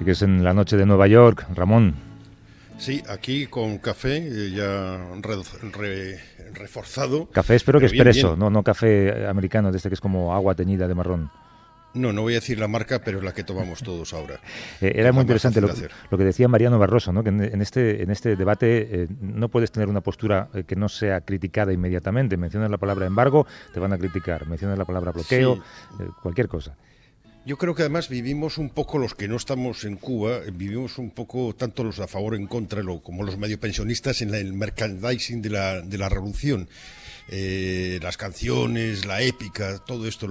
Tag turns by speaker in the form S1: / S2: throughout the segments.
S1: Sigues en la noche de Nueva York, Ramón.
S2: Sí, aquí con café ya reforzado.
S1: Café espero que
S2: Bien,
S1: expreso,
S2: bien.
S1: no café americano, de este que es como agua teñida de marrón.
S2: No voy a decir la marca, pero es la que tomamos todos ahora, que
S1: Era
S2: es
S1: muy
S2: la más
S1: interesante
S2: fácil de hacer.
S1: lo que decía Mariano Barroso, ¿no? Que en este debate no puedes tener una postura que no sea criticada inmediatamente. Mencionas la palabra embargo, te van a criticar. Mencionas la palabra bloqueo,
S2: Sí,
S1: cualquier cosa.
S2: yo creo que además vivimos un poco los que no estamos en Cuba, vivimos un poco tanto los a favor en contra como los medio pensionistas en el merchandising de la revolución. Las canciones, la épica, todo esto.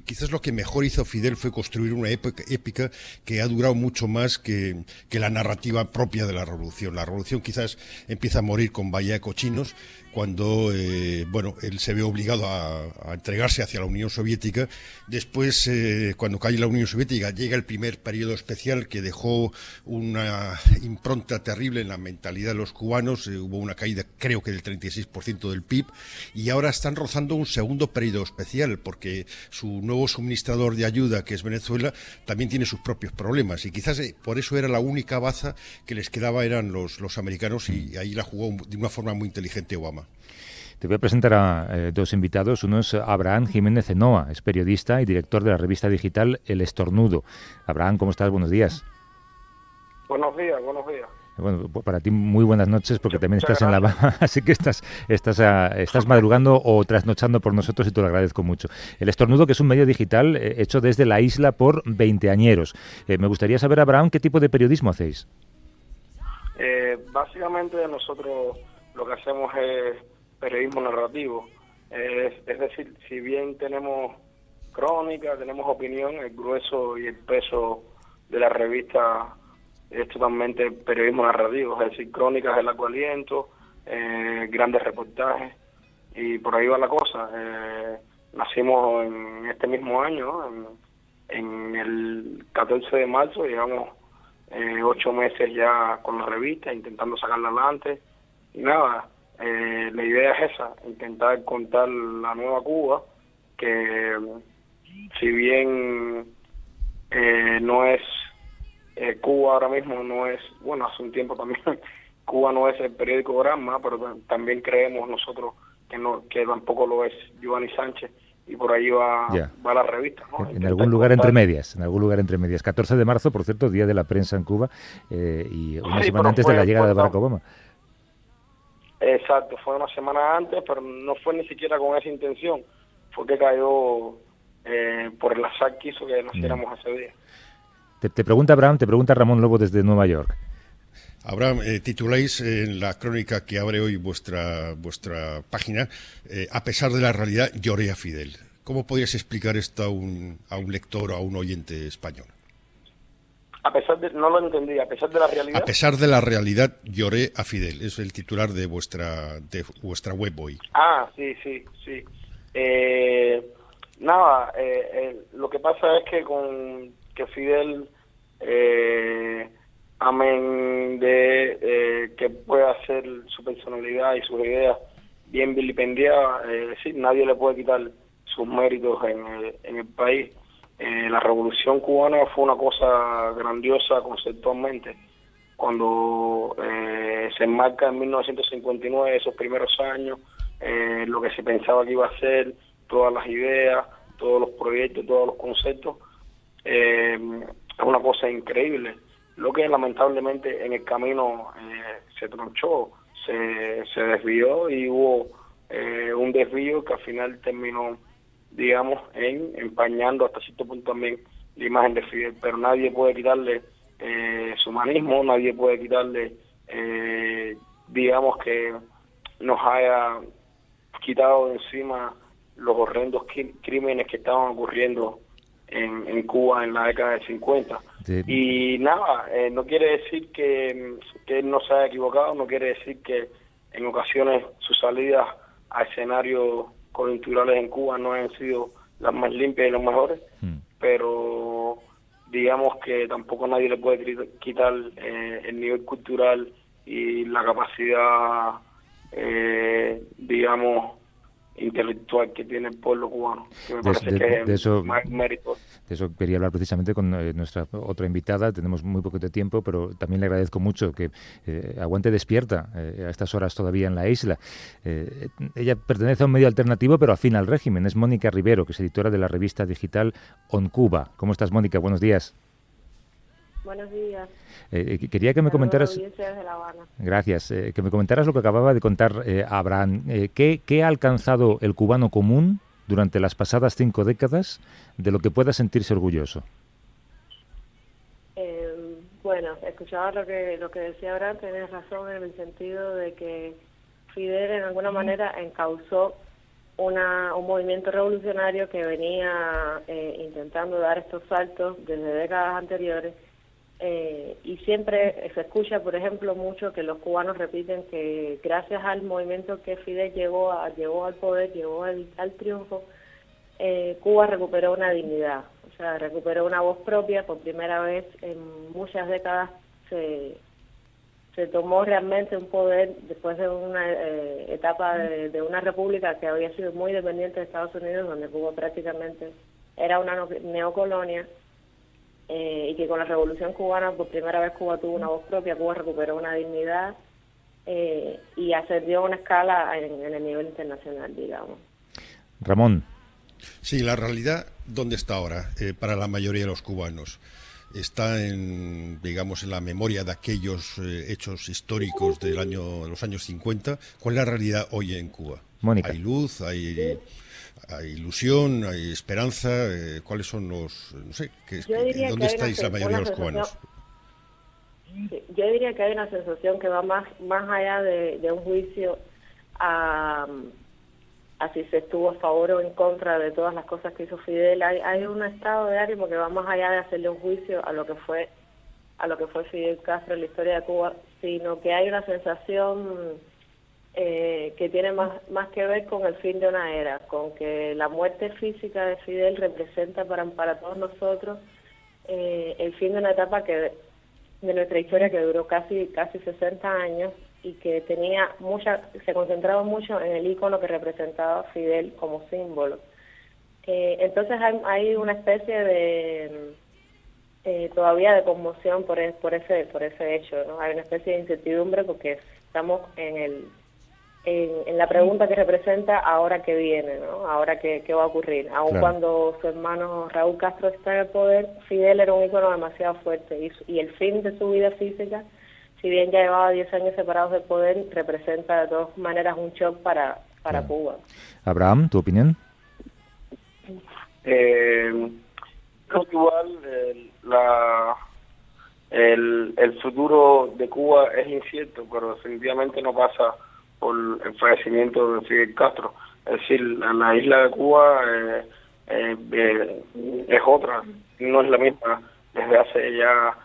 S2: Quizás lo que mejor hizo Fidel fue construir una épica que ha durado mucho más que la narrativa propia de la revolución. La revolución quizás empieza a morir con Bahía de Cochinos, cuando él se ve obligado a entregarse hacia la Unión Soviética. Después, cuando cae la Unión Soviética, llega el primer periodo especial que dejó una impronta terrible en la mentalidad de los cubanos. Hubo una caída, creo que del 36% del PIB, y ahora están rozando un segundo periodo especial, porque su nuevo suministrador de ayuda, que es Venezuela, también tiene sus propios problemas, y quizás por eso era la única baza que les quedaba, eran los americanos, y ahí la jugó de una forma muy inteligente Obama.
S1: Te voy a presentar a dos invitados. Uno es Abraham Jiménez Enoa, es periodista y director de la revista digital El Estornudo. Abraham, ¿cómo estás? Buenos días.
S3: Buenos días, buenos días.
S1: Bueno, para ti muy buenas noches, porque también
S3: Muchas
S1: estás en la
S3: gracias.
S1: así que estás madrugando o trasnochando por nosotros y te lo agradezco mucho. El Estornudo, que es un medio digital hecho desde la isla por veinteañeros. Me gustaría saber, Abraham, ¿qué tipo de periodismo hacéis?
S3: Básicamente nosotros lo que hacemos es periodismo narrativo. Es decir, si bien tenemos crónica, tenemos opinión, el grueso y el peso de la revista es totalmente periodismo narrativo, es decir, crónicas de largo aliento, grandes reportajes, y por ahí va la cosa. Nacimos en este mismo año, ¿no? En el 14 de marzo, llevamos 8 meses ya con la revista, intentando sacarla adelante, y nada, la idea es esa, intentar contar la nueva Cuba, que si bien no es Cuba ahora mismo, no es, bueno, hace un tiempo también, Cuba no es el periódico Granma, pero también creemos nosotros que tampoco lo es Giovanni Sánchez, y por ahí va la revista, ¿no?
S1: En algún lugar entre medias, 14 de marzo, por cierto, Día de la Prensa en Cuba, y una semana antes de la llegada de Barack Obama.
S3: Exacto, fue una semana antes, pero no fue ni siquiera con esa intención, fue que cayó por el azar que hizo que naciéramos ese día.
S1: Te pregunta Abraham, te pregunta Ramón Lobo desde Nueva York.
S2: Abraham, tituláis en la crónica que abre hoy vuestra página, a pesar de la realidad, lloré a Fidel. ¿Cómo podrías explicar esto a un lector o a un oyente español?
S3: No lo entendí, a pesar de la realidad.
S2: A pesar de la realidad, lloré a Fidel. Es el titular de vuestra web hoy.
S3: Ah, sí. Nada, lo que pasa es que Fidel, amén de que pueda ser su personalidad y sus ideas bien vilipendiadas, sí, nadie le puede quitar sus méritos en el país. La revolución cubana fue una cosa grandiosa conceptualmente. Cuando se enmarca en 1959, esos primeros años, lo que se pensaba que iba a ser, todas las ideas, todos los proyectos, todos los conceptos, es una cosa increíble. Lo que lamentablemente en el camino se tronchó, se desvió, y hubo un desvío que al final terminó, digamos, empañando hasta cierto punto también la imagen de Fidel, pero nadie puede quitarle su humanismo, nadie puede quitarle, digamos, que nos haya quitado de encima los horrendos crímenes que estaban ocurriendo en Cuba en la década del 50. Sí. Y nada, no quiere decir que él no se haya equivocado, no quiere decir que en ocasiones sus salidas a escenarios coyunturales en Cuba no han sido las más limpias y las mejores, pero digamos que tampoco nadie le puede quitar el nivel cultural y la capacidad, digamos, intelectual que tiene el pueblo cubano, que me
S1: De,
S3: parece
S1: de-
S3: que
S1: de
S3: es
S1: eso,
S3: más mérito.
S1: de eso quería hablar precisamente con nuestra otra invitada. Tenemos muy poco de tiempo, pero también le agradezco mucho que aguante despierta a estas horas todavía en la isla. Ella pertenece a un medio alternativo, pero afín al régimen. Es Mónica Rivero, que es editora de la revista digital On Cuba. ¿Cómo estás, Mónica? Buenos días.
S4: Buenos días.
S1: Quería que me
S4: Saludos a la
S1: comentaras...
S4: audiencia desde La Habana.
S1: Gracias. Que me comentaras lo que acababa de contar Abraham. ¿Qué ha alcanzado el cubano común durante las pasadas 5 décadas de lo que pueda sentirse orgulloso?
S4: Bueno, escuchaba lo que decía Abraham, tenés razón en el sentido de que Fidel en alguna manera encauzó un movimiento revolucionario que venía intentando dar estos saltos desde décadas anteriores. Y siempre se escucha, por ejemplo, mucho que los cubanos repiten que gracias al movimiento que Fidel llevó al poder, llevó al triunfo, Cuba recuperó una dignidad, o sea, recuperó una voz propia. Por primera vez en muchas décadas se tomó realmente un poder después de una etapa de una república que había sido muy dependiente de Estados Unidos, donde Cuba prácticamente era una neocolonia. Y que con la Revolución Cubana por primera vez Cuba tuvo una voz propia, Cuba recuperó una dignidad y ascendió a una escala en el nivel internacional, digamos.
S1: Ramón.
S2: Sí, la realidad, ¿dónde está ahora para la mayoría de los cubanos? Está en, digamos, en la memoria de aquellos hechos históricos de los años 50. ¿Cuál es la realidad hoy en Cuba?
S1: Mónica.
S2: ¿Hay luz? ¿Hay ilusión? ¿Hay esperanza? ¿Cuáles son los, no sé, dónde estáis la mayoría de los cubanos?
S4: Sí, yo diría que hay una sensación que va más allá de un juicio a si se estuvo a favor o en contra de todas las cosas que hizo Fidel. Hay un estado de ánimo que va más allá de hacerle un juicio a lo que fue Fidel Castro en la historia de Cuba, sino que hay una sensación que tiene más que ver con el fin de una era, con que la muerte física de Fidel representa para todos nosotros el fin de una etapa de nuestra historia que duró casi 60 años y que se concentraba mucho en el ícono que representaba Fidel como símbolo. Entonces hay una especie de todavía de conmoción por ese hecho, ¿no? Hay una especie de incertidumbre porque estamos en la pregunta que representa ahora que viene, ¿no? Ahora qué va a ocurrir. Aun
S1: Claro.
S4: Cuando su hermano Raúl Castro está en el poder, Fidel era un ícono demasiado fuerte y el fin de su vida física, si bien ya llevaba 10 años separados del poder, representa de todas maneras un shock para
S1: Claro.
S4: Cuba.
S1: Abraham, ¿tu opinión?
S3: Creo que igual el futuro de Cuba es incierto, pero definitivamente no pasa por el fallecimiento de Fidel Castro. Es decir, la isla de Cuba es otra, no es la misma desde hace ya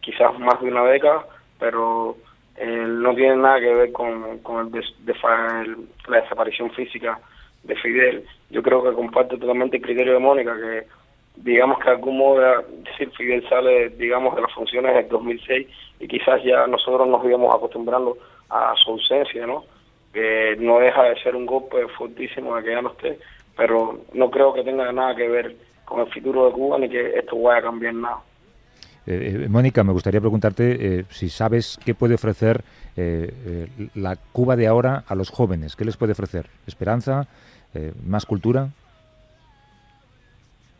S3: quizás más de una década, pero no tiene nada que ver con la desaparición física de Fidel. Yo creo que comparto totalmente el criterio de Mónica, que digamos que de algún modo, decir, Fidel sale, digamos, de las funciones del 2006 y quizás ya nosotros nos íbamos acostumbrando a su ausencia, ¿no? Que no deja de ser un golpe fortísimo de que ya no esté, pero no creo que tenga nada que ver con el futuro de Cuba ni que esto vaya a cambiar nada.
S1: Mónica, me gustaría preguntarte si sabes qué puede ofrecer la Cuba de ahora a los jóvenes. ¿Qué les puede ofrecer? ¿Esperanza? ¿Más cultura?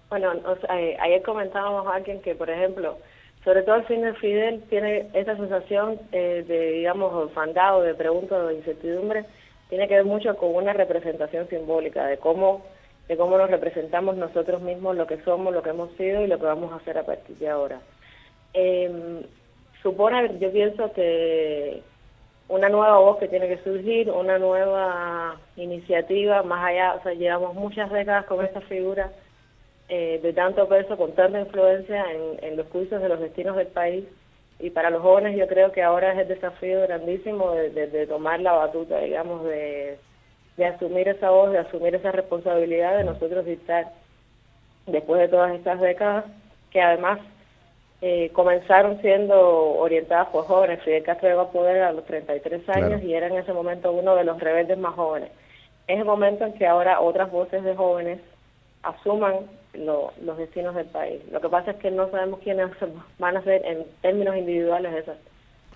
S4: Bueno, ayer comentábamos a alguien que, por ejemplo, sobre todo el fin de Fidel tiene esa sensación de, digamos, orfandad, de pregunta o de incertidumbre, tiene que ver mucho con una representación simbólica de cómo nos representamos nosotros mismos, lo que somos, lo que hemos sido y lo que vamos a hacer a partir de ahora. Yo pienso que una nueva voz que tiene que surgir, una nueva iniciativa, más allá, o sea, llevamos muchas décadas con esta figura de tanto peso, con tanta influencia en los cursos de los destinos del país, y para los jóvenes yo creo que ahora es el desafío grandísimo de tomar la batuta, digamos, de asumir esa voz, de asumir esa responsabilidad de nosotros dictar, después de todas estas décadas, que además comenzaron siendo orientadas por jóvenes. Fidel Castro llegó al poder a los 33 años, claro, y era en ese momento uno de los rebeldes más jóvenes. es el momento en que ahora otras voces de jóvenes asuman los destinos del país. Lo que pasa es que no sabemos quiénes van a ser en términos individuales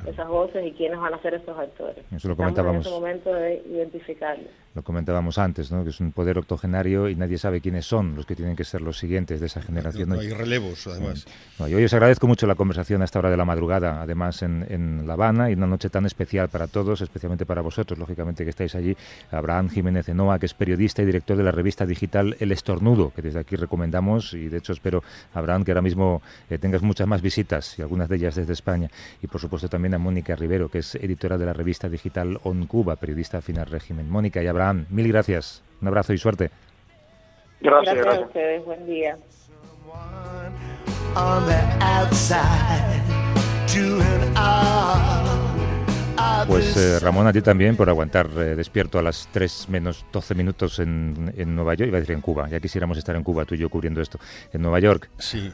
S4: esas voces y quiénes van a ser esos actores.
S1: Eso lo comentábamos.
S4: Estamos en ese momento de identificarlos.
S1: Lo comentábamos antes, ¿no? Que es un poder octogenario y nadie sabe quiénes son los que tienen que ser los siguientes de esa generación.
S2: No hay relevos, además.
S1: No, y hoy os agradezco mucho la conversación a esta hora de la madrugada, además en La Habana, y una noche tan especial para todos, especialmente para vosotros, lógicamente, que estáis allí. Abraham Jiménez Enoa, que es periodista y director de la revista digital El Estornudo, que desde aquí recomendamos, y de hecho espero, Abraham, que ahora mismo tengas muchas más visitas, y algunas de ellas desde España. Y por supuesto también a Mónica Rivero, que es editora de la revista digital On Cuba, periodista afín al régimen. Mónica y Abraham, mil gracias. Un abrazo y suerte.
S4: Gracias a ustedes. Buen día.
S1: Pues Ramón, a ti también por aguantar despierto a las 3 menos 12 minutos en Nueva York, iba a decir en Cuba, ya quisiéramos estar en Cuba, tú y yo cubriendo esto, en Nueva York.
S2: Sí.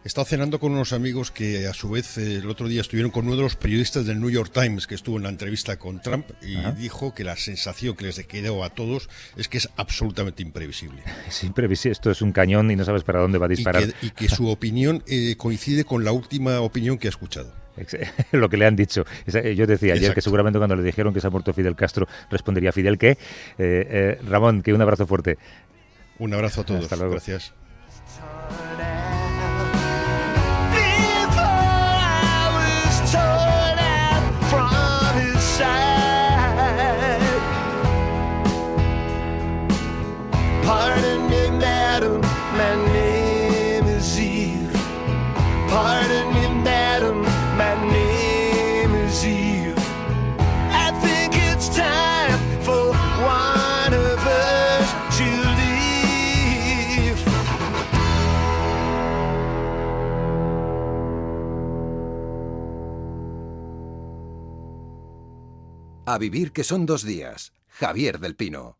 S2: He estado cenando con unos amigos que a su vez el otro día estuvieron con uno de los periodistas del New York Times que estuvo en la entrevista con Trump y dijo que la sensación que les quedó a todos es que es absolutamente imprevisible.
S1: Es imprevisible, esto es un cañón y no sabes para dónde va a disparar.
S2: Y que su opinión coincide con la última opinión que ha escuchado.
S1: Lo que le han dicho. Yo decía ayer que seguramente cuando le dijeron que se ha muerto Fidel Castro respondería Fidel ¿qué? Ramón, que un abrazo fuerte.
S2: Un abrazo a todos.
S1: Hasta luego.
S2: Gracias.
S5: Pardon me, madam, my name is Eve. Pardon me, madam, my name is Eve. I think it's time for one of us to leave.
S6: A vivir que son 2 días. Javier del Pino.